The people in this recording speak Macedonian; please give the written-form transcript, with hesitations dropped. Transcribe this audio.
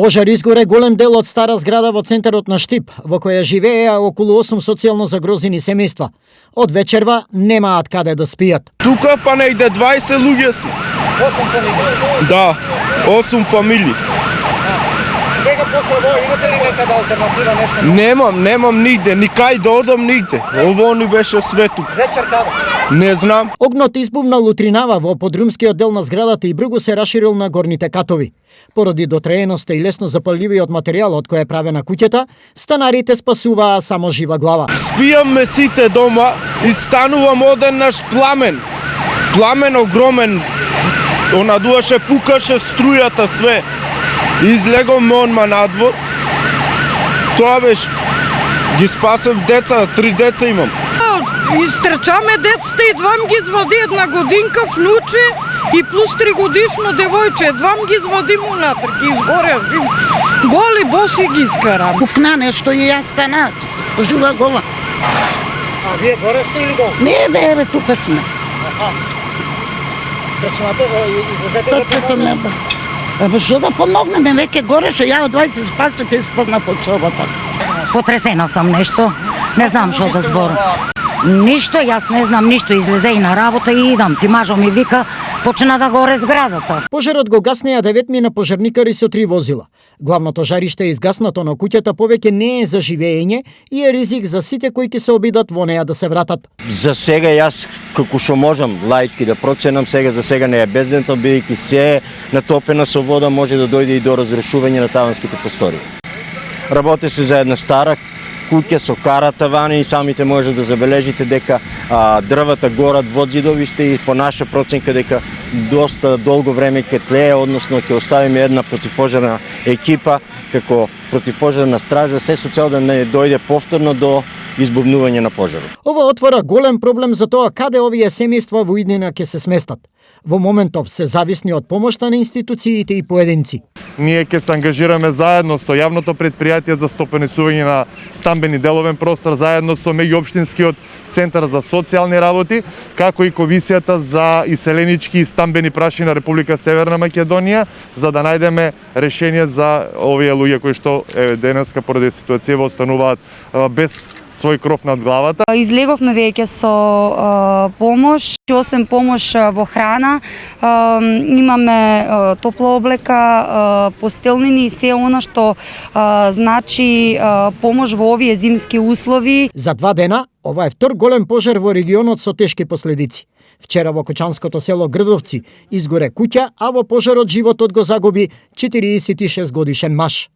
Пожар изгоре голем дел од стара зграда во центарот на Штип, во која живееа околу 8 социјално загрозени семејства. Од вечерва немаат каде да спијат. Тука па негде 20 луѓе сме. 8 фамилии. Да, 8 фамилии. Сега после ово имате ли некада алтернатива нешто? Немам нигде, никај да одам нигде. Ово ни беше све тука. Вечер каде? Не знам. Огнот избувнал утринава во подрумскиот дел на зградата и бргу се раширил на горните катови. Поради дотрееноста и лесно запаливиот материјал од кој е правена куќата, станарите спасуваа само жива глава. Спијаме сите дома и станувам одеднаш пламен. Пламен огромен. Онадуваше, пукаше струјата све. Излегом онма надвор. Тоа беше. Ги спасев деца, 3 деца имам. Истрчаме децата и двам ги извади една годинка внуче и плюс 3 годишно девојче. Двам ги извадим унатре, ги изгоря жив. Голи боси ги искарам. Пукна нешто и јас станат. Жива гола. А вие горе сте или долу? Не бе, тука сме. Прачнате излезете. Срцето ме бе. Абе што да помогнеме, веќе гореше, ја од 20 спасив и испадна под собата. Потресена сам нешто, не знам што да зборам. Ништо, јас не знам ништо, излезе и на работа и идам си, мажо ми вика, почна да горе зградата. Пожарот го гаснеа 9 пожарникари со 3 возила. Главното жариште е изгаснато, но куќата повеќе не е за живеење и е ризик за сите кои ќе се обидат во неа да се вратат. За сега јас како што можам лајки да проценам, за сега не е бездентно, бидејќи се е натопена со вода, може да дојде и до разрушување на таванските простори. Работи се за една стара куќа со кара тавани и самите може да забележите дека дрвата горат во ѕидовиште и по наша проценка дека доста долго време ќе тлее, односно ќе оставиме една противпожарна екипа како противпожарна стража, се со цел да не дојде повторно до избувнување на пожарот. Ова отвора голем проблем за тоа каде овие семејства во иднина ќе се сместат. Во моментов се зависни од помошта на институциите и поединци. Ние ќе се ангажираме заедно со јавното предпријатие за стопанисување на стамбени деловен простор, заедно со меѓуопштинскиот центар за социјални работи, како и комисијата за иселенички и стамбени прашања на Република Северна Македонија, за да најдеме решение за овие луѓе кои што денеска поради ситуација остануваат без свој кров над главата. Излеговме веќе со помош, освен помош во храна, имаме топла облека, постелнини и се она што значи помош во овие зимски услови. За 2 дена ова е втор голем пожар во регионот со тешки последици. Вчера во Кочанското село Грдовци изгоре куќа, а во пожарот животот го загуби 46 годишен маж.